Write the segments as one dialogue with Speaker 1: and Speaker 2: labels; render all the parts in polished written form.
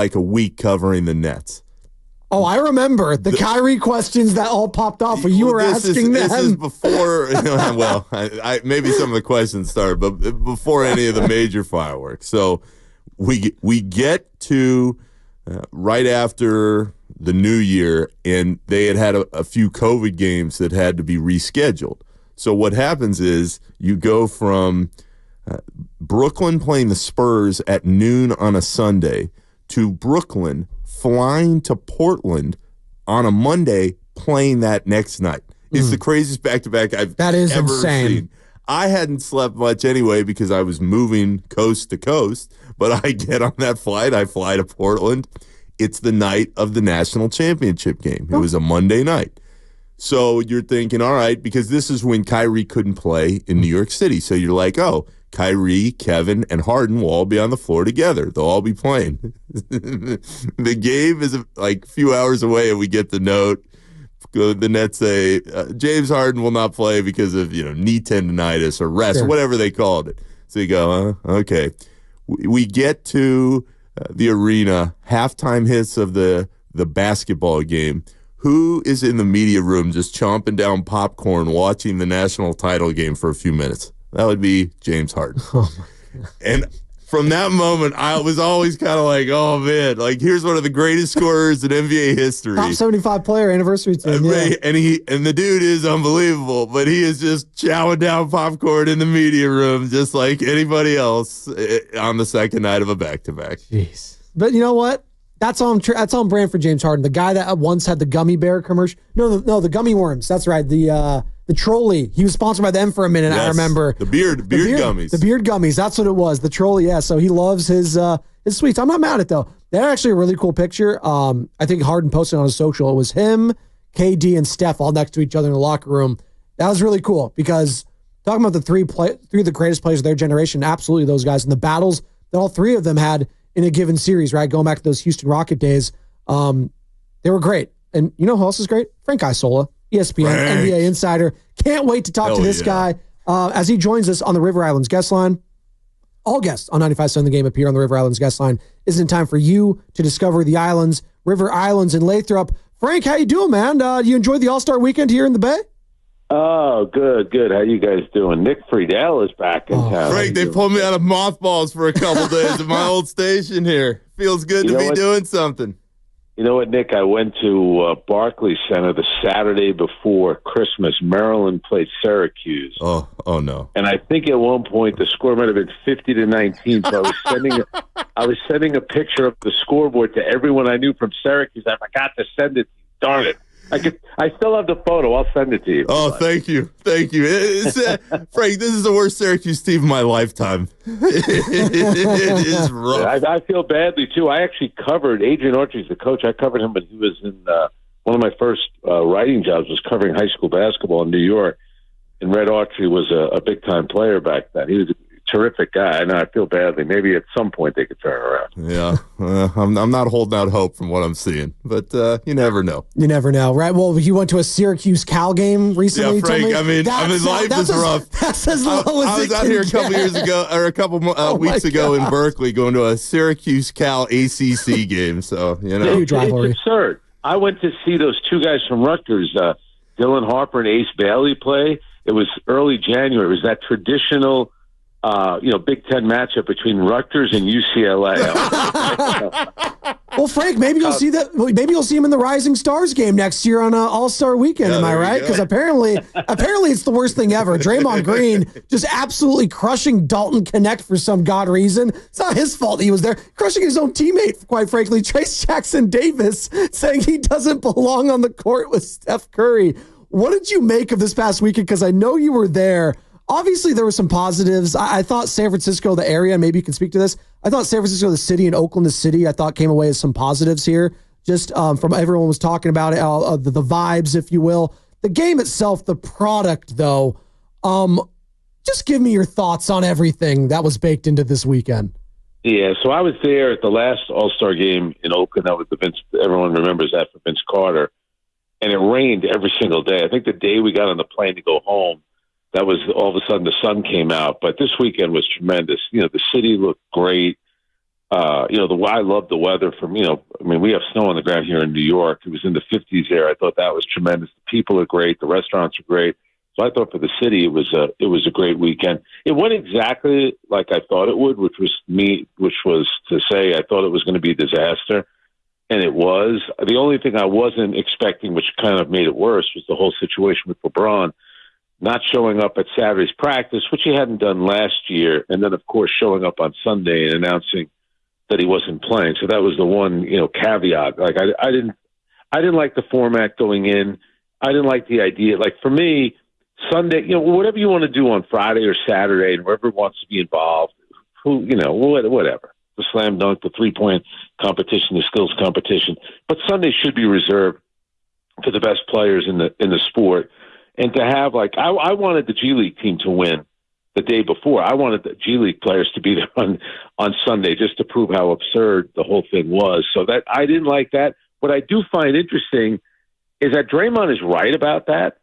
Speaker 1: like a week covering the Nets.
Speaker 2: Oh, I remember the Kyrie questions that all popped off where you were asking them.
Speaker 1: This is before, well, maybe some of the questions started, but before any of the major fireworks. So we get to right after the new year, and they had a few COVID games that had to be rescheduled. So what happens is you go from Brooklyn playing the Spurs at noon on a Sunday to Brooklyn flying to Portland on a Monday, playing that next night. It's the craziest back-to-back I've ever seen. I hadn't slept much anyway because I was moving coast to coast, but I get on that flight. I fly to Portland. It's the night of the national championship game. It was a Monday night. So you're thinking, all right, because this is when Kyrie couldn't play in New York City. So you're like, oh, Kyrie, Kevin, and Harden will all be on the floor together. They'll all be playing. The game is like a few hours away, and we get the note. The Nets say, James Harden will not play because of knee tendonitis or rest, whatever they called it. So you go, okay. We get to the arena, halftime hits of the basketball game. Who is in the media room just chomping down popcorn watching the national title game for a few minutes? That would be James Harden.
Speaker 2: Oh my God.
Speaker 1: And from that moment, I was always kind of like, oh, man, like here's one of the greatest scorers in NBA history.
Speaker 2: Top 75 player anniversary team. Yeah.
Speaker 1: And the dude is unbelievable, but he is just chowing down popcorn in the media room just like anybody else on the second night of a back-to-back.
Speaker 2: Jeez. But you know what? That's on brand for James Harden. The guy that once had the gummy bear commercial. No, the gummy worms. That's right. The trolley. He was sponsored by them for a minute. Yes, I remember
Speaker 1: the beard gummies.
Speaker 2: The beard gummies. That's what it was. The trolley. Yeah. So he loves his sweets. I'm not mad at it though. They're actually a really cool picture. I think Harden posted on his social. It was him, KD, and Steph all next to each other in the locker room. That was really cool because talking about the three of the greatest players of their generation, absolutely those guys, and the battles that all three of them had in a given series, right? Going back to those Houston Rocket days, they were great. And you know who else is great? Frank Isola, ESPN, NBA insider. Can't wait to talk to this guy as he joins us on the River Islands guest line. All guests on 95.7 The Game appear on the River Islands guest line. Isn't it time for you to discover the islands, River Islands in Lathrop? Frank, how you doing, man? Do you enjoy the All-Star weekend here in the Bay?
Speaker 3: Oh, good. How you guys doing? Nick Friedel is back in town.
Speaker 1: Frank, they pulled me out of mothballs for a couple days at my old station here. Feels good to be doing something.
Speaker 3: You know what, Nick? I went to Barclays Center the Saturday before Christmas. Maryland played Syracuse.
Speaker 1: Oh no!
Speaker 3: And I think at one point the score might have been 50-19. So I was sending a picture of the scoreboard to everyone I knew from Syracuse. I forgot to send it. Darn it! I still have the photo. I'll send it to you.
Speaker 1: Oh, thank you. Frank, this is the worst Syracuse team of my lifetime. It is rough.
Speaker 3: I feel badly, too. I actually covered Adrian Autry's the coach. I covered him, but he was in one of my first writing jobs was covering high school basketball in New York. And Red Autry was a big-time player back then. He was a terrific guy. I feel badly. Maybe at some point they could turn around.
Speaker 1: Yeah. I'm not holding out hope from what I'm seeing, but you never know.
Speaker 2: You never know, right? Well, you went to a Syracuse Cal game recently.
Speaker 1: Yeah, Frank, life is rough.
Speaker 2: That's as low as
Speaker 1: I was out here a couple years ago, or a couple weeks ago in Berkeley going to a Syracuse Cal ACC game, so,
Speaker 2: Huge rivalry.
Speaker 3: It's absurd. I went to see those two guys from Rutgers, Dylan Harper and Ace Bailey play. It was early January. It was that traditional Big Ten matchup between Rutgers and UCLA.
Speaker 2: Well, Frank, maybe you'll see that. Maybe you'll see him in the Rising Stars game next year on All-Star Weekend. Am I right? Because apparently, it's the worst thing ever. Draymond Green just absolutely crushing Dalton Connect for some god reason. It's not his fault he was there, crushing his own teammate. Quite frankly, Trace Jackson Davis saying he doesn't belong on the court with Steph Curry. What did you make of this past weekend? Because I know you were there. Obviously, there were some positives. I thought San Francisco, the area, and maybe you can speak to this. I thought San Francisco, the city, and Oakland, the city, I thought came away as some positives here. Just from everyone was talking about it, the vibes, if you will. The game itself, the product, though, just give me your thoughts on everything that was baked into this weekend.
Speaker 3: Yeah, so I was there at the last All-Star game in Oakland. That was everyone remembers that for Vince Carter. And it rained every single day. I think the day we got on the plane to go home, that was all of a sudden the sun came out. But this weekend was tremendous. The city looked great. I love the weather we have snow on the ground here in New York. It was in the 50s there. I thought that was tremendous. The people are great. The restaurants are great. So I thought for the city, it was a great weekend. It went exactly like I thought it would, which was to say I thought it was going to be a disaster. And it was. The only thing I wasn't expecting, which kind of made it worse, was the whole situation with LeBron not showing up at Saturday's practice, which he hadn't done last year. And then, of course, showing up on Sunday and announcing that he wasn't playing. So that was the one, caveat. Like I didn't like the format going in. I didn't like the idea. Like for me, Sunday, whatever you want to do on Friday or Saturday, and whoever wants to be involved, whatever. The slam dunk, the 3-point competition, the skills competition. But Sunday should be reserved for the best players in the sport. And to have I wanted the G League team to win the day before. I wanted the G League players to be there on Sunday just to prove how absurd the whole thing was. So that I didn't like that. What I do find interesting is that Draymond is right about that.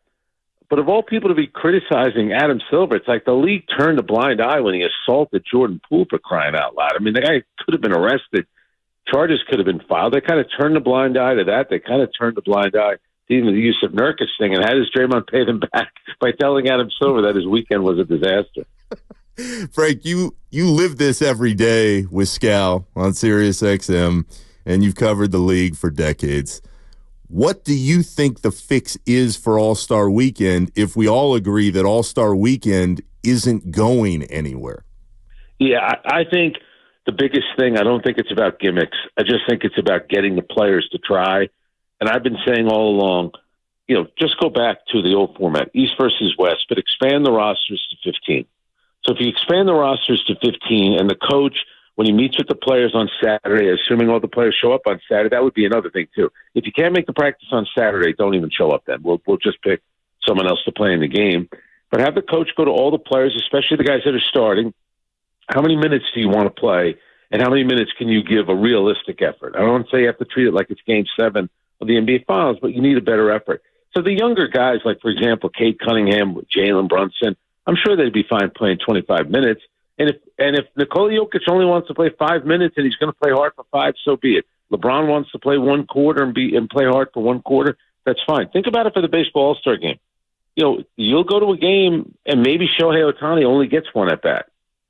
Speaker 3: But of all people to be criticizing Adam Silver, it's like the league turned a blind eye when he assaulted Jordan Poole, for crying out loud. I mean, the guy could have been arrested. Charges could have been filed. They kind of turned a blind eye to that. They kind of turned a blind eye to even the use of Nurkic thing. And how does Draymond pay them back? By telling Adam Silver that his weekend was a disaster.
Speaker 1: Frank, you live this every day with Scal on Sirius XM, and you've covered the league for decades. What do you think the fix is for All-Star Weekend if we all agree that All-Star Weekend isn't going anywhere?
Speaker 3: Yeah, I think the biggest thing, I don't think it's about gimmicks. I just think it's about getting the players to try. And I've been saying all along, just go back to the old format, East versus West, but expand the rosters to 15. So if you expand the rosters to 15 and the coach, when he meets with the players on Saturday, assuming all the players show up on Saturday, that would be another thing too. If you can't make the practice on Saturday, don't even show up then. We'll just pick someone else to play in the game. But have the coach go to all the players, especially the guys that are starting. How many minutes do you want to play, and how many minutes can you give a realistic effort? I don't say you have to treat it like it's Game 7 of the NBA Finals, but you need a better effort. So the younger guys, like, for example, Cade Cunningham, Jalen Brunson, I'm sure they'd be fine playing 25 minutes. And if Nikola Jokic only wants to play 5 minutes and he's going to play hard for 5, so be it. LeBron wants to play 1 quarter and play hard for 1 quarter, that's fine. Think about it for the baseball All-Star game. You'll go to a game and maybe Shohei Ohtani only gets 1 at bat.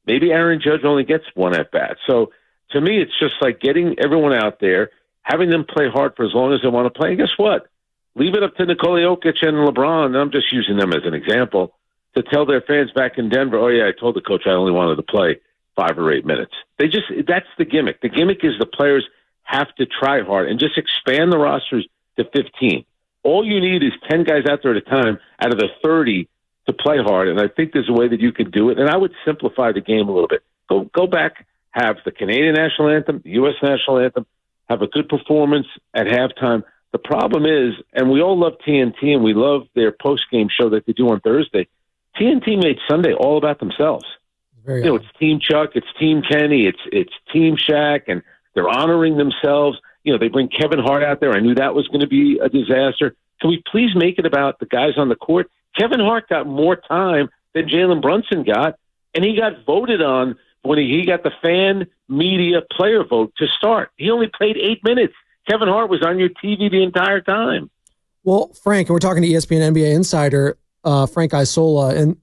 Speaker 3: Maybe Aaron Judge only gets 1 at bat. So to me, it's just like getting everyone out there, having them play hard for as long as they want to play. And guess what? Leave it up to Nikola Jokic and LeBron, and I'm just using them as an example, to tell their fans back in Denver, oh, yeah, I told the coach I only wanted to play 5 or 8 minutes. That's the gimmick. The gimmick is the players have to try hard and just expand the rosters to 15. All you need is 10 guys out there at a time out of the 30 to play hard, and I think there's a way that you could do it. And I would simplify the game a little bit. Go back, have the Canadian national anthem, the U.S. national anthem, have a good performance at halftime. The problem is, and we all love TNT, and we love their post-game show that they do on Thursday, TNT made Sunday all about themselves. It's Team Chuck, it's Team Kenny, it's Team Shaq, and they're honoring themselves. They bring Kevin Hart out there. I knew that was going to be a disaster. Can we please make it about the guys on the court? Kevin Hart got more time than Jalen Brunson got, and he got voted on when he got the fan media player vote to start. He only played 8 minutes. Kevin Hart was on your TV the entire time.
Speaker 2: Well, Frank, and we're talking to ESPN NBA insider Frank Isola, and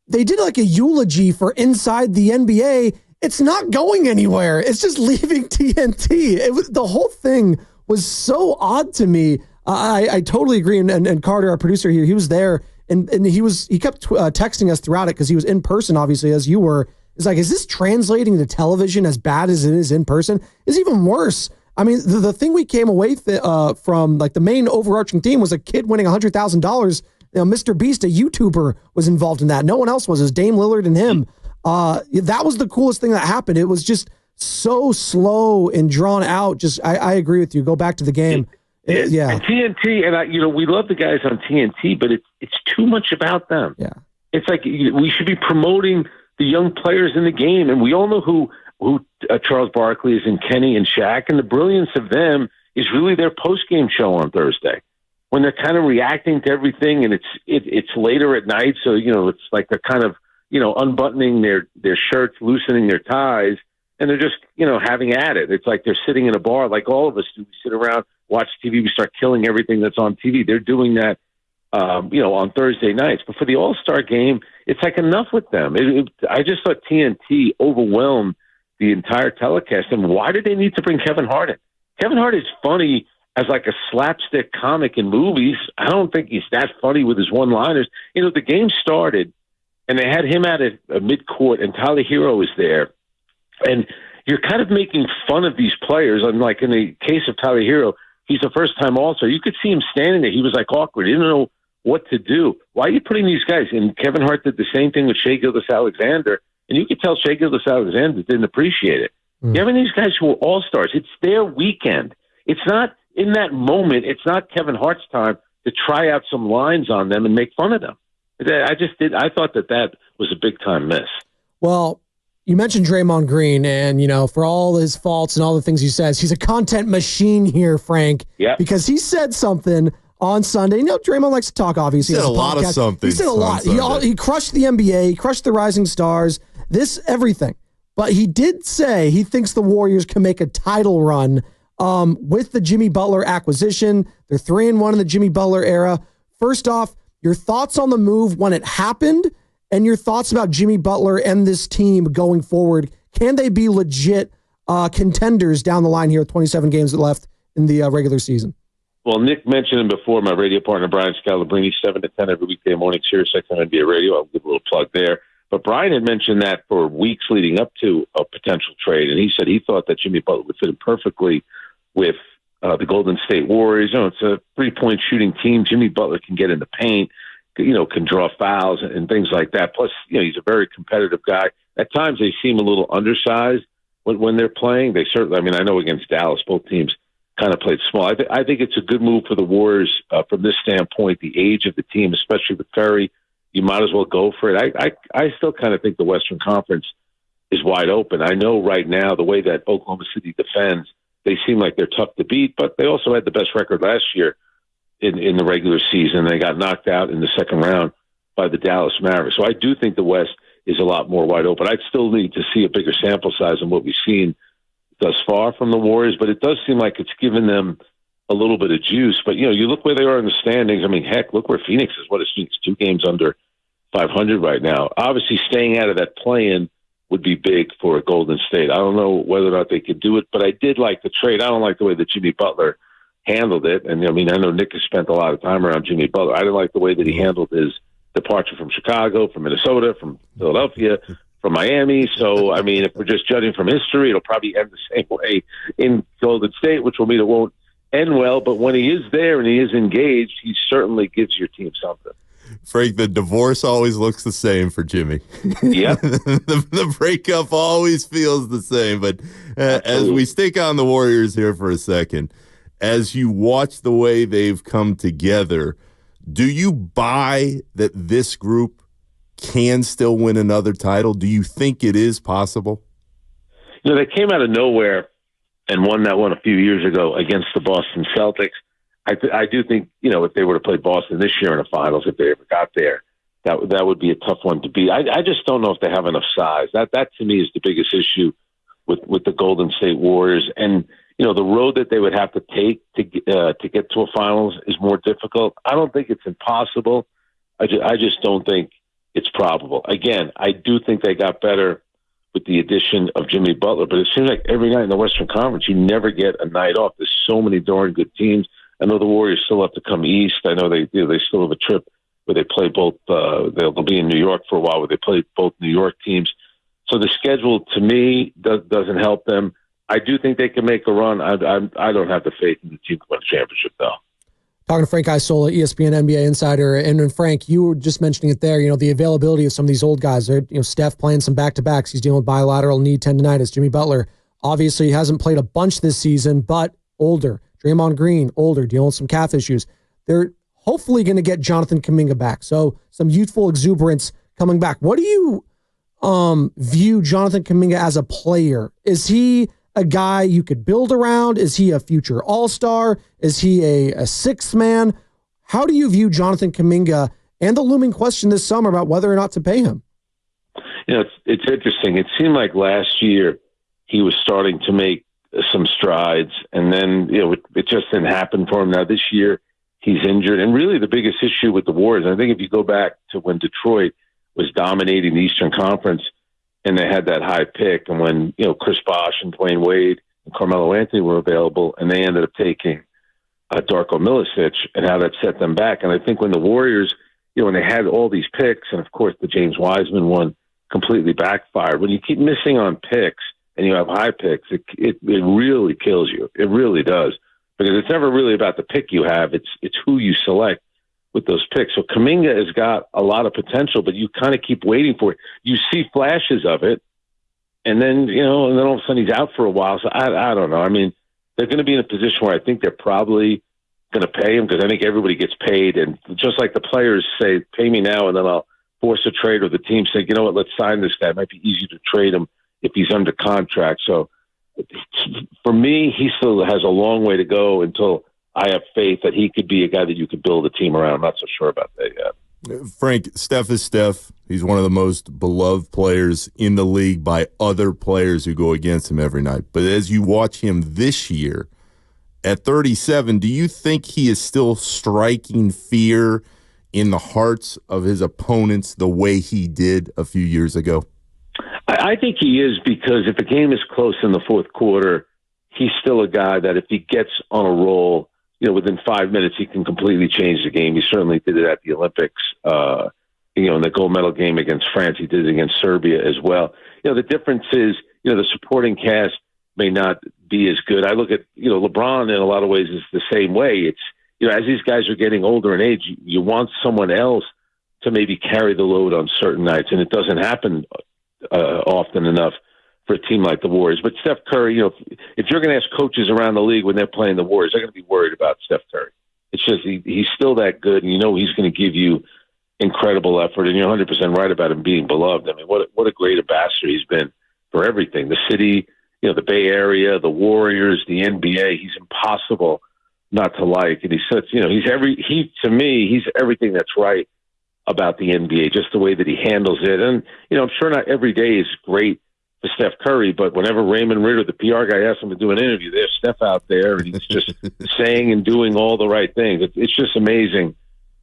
Speaker 2: they did like a eulogy for Inside the NBA. It's not going anywhere. It's just leaving TNT. The whole thing was so odd to me. I totally agree. And Carter, our producer here, he was there, and he kept texting us throughout it because he was in person, obviously, as you were. It's like, is this translating to television as bad as it is in person? It's even worse. I mean, the thing we came away from, like, the main overarching theme was a kid winning $100,000. Mr. Beast, a YouTuber, was involved in that. No one else was. It was Dame Lillard and him. That was the coolest thing that happened. It was just so slow and drawn out. I agree with you. Go back to the game. Yeah.
Speaker 3: And TNT, and we love the guys on TNT, but it's too much about them.
Speaker 2: Yeah.
Speaker 3: It's like we should be promoting the young players in the game, and we all know who Charles Barkley is and Kenny and Shaq, and the brilliance of them is really their post-game show on Thursday, when they're kind of reacting to everything, and it's later at night, so it's like they're kind of unbuttoning their shirts, loosening their ties, and they're just, having at it. It's like they're sitting in a bar like all of us do. We sit around, watch TV, we start killing everything that's on TV. They're doing that, on Thursday nights. But for the All-Star game, it's like enough with them. I just thought TNT overwhelmed the entire telecast. And why did they need to bring Kevin Hart in? Kevin Hart is funny as like a slapstick comic in movies. I don't think he's that funny with his one-liners. The game started, and they had him at a mid-court, and Tyler Hero was there. And you're kind of making fun of these players. Unlike in the case of Tyler Hero, he's a first-time All-Star. You could see him standing there. He was like awkward. He didn't know what to do. Why are you putting these guys? And Kevin Hart did the same thing with Shai Gilgeous-Alexander. And you could tell Shai Gilgeous-Alexander didn't appreciate it. You're having these guys who are All-Stars. It's their weekend. It's not in that moment. It's not Kevin Hart's time to try out some lines on them and make fun of them. I thought that was a big-time miss.
Speaker 2: Well, you mentioned Draymond Green, and, for all his faults and all the things he says, he's a content machine here, Frank.
Speaker 3: Yeah.
Speaker 2: Because he said something on Sunday. Draymond likes to talk, obviously.
Speaker 1: He said a lot of something.
Speaker 2: He said a lot. He crushed the NBA. He crushed the Rising Stars. Everything. But he did say he thinks the Warriors can make a title run with the Jimmy Butler acquisition. They're 3-1 in the Jimmy Butler era. First off, your thoughts on the move when it happened, and your thoughts about Jimmy Butler and this team going forward. Can they be legit contenders down the line here with 27 games left in the regular season?
Speaker 3: Well, Nick mentioned him before, my radio partner, Brian Scalabrine, 7 to 10 every weekday morning, Sirius XM NBA Radio. I'll give a little plug there. But Brian had mentioned that for weeks leading up to a potential trade, and he said he thought that Jimmy Butler would fit in perfectly with the Golden State Warriors. It's a three-point shooting team. Jimmy Butler can get in the paint, can draw fouls and things like that. Plus, he's a very competitive guy. At times, they seem a little undersized when they're playing. They certainly, I know against Dallas, both teams kind of played small. I think it's a good move for the Warriors from this standpoint, the age of the team, especially with Curry. You might as well go for it. I still kind of think the Western Conference is wide open. I know right now the way that Oklahoma City defends, they seem like they're tough to beat, but they also had the best record last year in the regular season. They got knocked out in the second round by the Dallas Mavericks. So I do think the West is a lot more wide open. I'd still need to see a bigger sample size than what we've seen thus far from the Warriors, but it does seem like it's given them a little bit of juice. But, you look where they are in the standings. Heck, look where Phoenix is. What is Phoenix? 2 games under 500 right now. Obviously, staying out of that play-in would be big for Golden State. I don't know whether or not they could do it, but I did like the trade. I don't like the way that Jimmy Butler handled it. And, I know Nick has spent a lot of time around Jimmy Butler. I didn't like the way that he handled his departure from Chicago, from Minnesota, from Philadelphia, from Miami. So, if we're just judging from history, it'll probably end the same way in Golden State, which will mean it won't end well. But when he is there and he is engaged, he certainly gives your team something.
Speaker 1: Frank, the divorce always looks the same for Jimmy.
Speaker 3: Yep.
Speaker 1: the breakup always feels the same. But as we stick on the Warriors here for a second, as you watch the way they've come together, do you buy that this group can still win another title? Do you think it is possible?
Speaker 3: They came out of nowhere and won that one a few years ago against the Boston Celtics. I do think, if they were to play Boston this year in the finals, if they ever got there, that would be a tough one to beat. I just don't know if they have enough size. That to me is the biggest issue with the Golden State Warriors. And, the road that they would have to take to get to a finals is more difficult. I don't think it's impossible. I just don't think it's probable. Again, I do think they got better with the addition of Jimmy Butler, but it seems like every night in the Western Conference, you never get a night off. There's so many darn good teams. I know the Warriors still have to come east. I know they still have a trip where they play both. They'll be in New York for a while where they play both New York teams. So the schedule, to me, doesn't help them. I do think they can make a run. I don't have the faith in the team to win the championship, though.
Speaker 2: Talking to Frank Isola, ESPN NBA insider, and Frank, you were just mentioning it there. The availability of some of these old guys. Steph playing some back-to-backs. He's dealing with bilateral knee tendonitis. Jimmy Butler, obviously, he hasn't played a bunch this season, but older. Draymond Green, older, dealing with some calf issues. They're hopefully going to get Jonathan Kuminga back. So some youthful exuberance coming back. What do you view Jonathan Kuminga as a player? Is he a guy you could build around? Is he a future all-star? Is he a sixth man? How do you view Jonathan Kuminga and the looming question this summer about whether or not to pay him?
Speaker 3: It's interesting. It seemed like last year he was starting to make some strides, and then it just didn't happen for him. Now this year he's injured, and really the biggest issue with the Warriors, I think if you go back to when Detroit was dominating the Eastern Conference and they had that high pick, and when Chris Bosh and Dwayne Wade and Carmelo Anthony were available, and they ended up taking Darko Milicic, and how that set them back. And I think when the Warriors, when they had all these picks, and of course the James Wiseman one completely backfired. When you keep missing on picks and you have high picks, it really kills you. It really does, because it's never really about the pick you have. It's who you select with those picks. So Kuminga has got a lot of potential, but you kind of keep waiting for it. You see flashes of it, and then and then all of a sudden he's out for a while. So I don't know. I mean, they're going to be in a position where I think they're probably going to pay him, because I think everybody gets paid, and just like the players say, pay me now and then I'll force a trade, or the team say, you know what, let's sign this guy. It might be easier to trade him if he's under contract. So for me, he still has a long way to go until I have faith that he could be a guy that you could build a team around. I'm not so sure about that yet.
Speaker 1: Frank, Steph is Steph. He's one of the most beloved players in the league by other players who go against him every night. But as you watch him this year, at 37, do you think he is still striking fear in the hearts of his opponents the way he did a few years ago?
Speaker 3: I think he is, because if a game is close in the fourth quarter, he's still a guy that if he gets on a roll, within 5 minutes, he can completely change the game. He certainly did it at the Olympics, in the gold medal game against France. He did it against Serbia as well. The difference is, the supporting cast may not be as good. I look at, LeBron in a lot of ways is the same way. It's, as these guys are getting older in age, you want someone else to maybe carry the load on certain nights, and it doesn't happen often enough for a team like the Warriors. But Steph Curry, if you're going to ask coaches around the league when they're playing the Warriors, they're going to be worried about Steph Curry. It's just he's still that good, and he's going to give you incredible effort, and you're 100% right about him being beloved. I mean, what a great ambassador he's been for everything. The city, the Bay Area, the Warriors, the NBA. He's impossible not to like, and he's to me, he's everything that's right about the NBA, just the way that he handles it. And I'm sure not every day is great for Steph Curry, but whenever Raymond Ritter, the PR guy, asks him to do an interview, there's Steph out there, and he's just saying and doing all the right things. It's just amazing,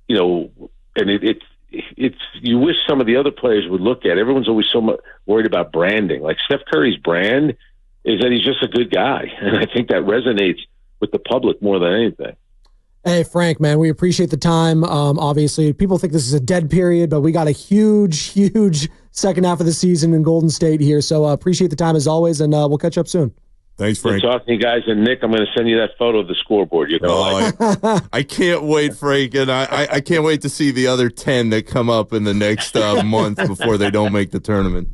Speaker 3: and it's you wish some of the other players would look at it. Everyone's always so much worried about branding. Like Steph Curry's brand is that he's just a good guy, and I think that resonates with the public more than anything.
Speaker 2: Hey, Frank, man, we appreciate the time. Obviously, people think this is a dead period, but we got a huge second half of the season in Golden State here. So appreciate the time as always, and we'll catch up soon.
Speaker 1: Thanks, Frank.
Speaker 3: Good talking to you guys. And Nick, I'm going to send you that photo of the scoreboard. You're going to like it.
Speaker 1: I can't wait, Frank, and I can't wait to see the other 10 that come up in the next month before they don't make the tournament.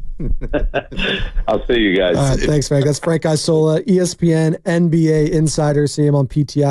Speaker 3: I'll see you guys.
Speaker 2: All right, thanks, Frank. That's Frank Isola, ESPN NBA insider. See him on PTI.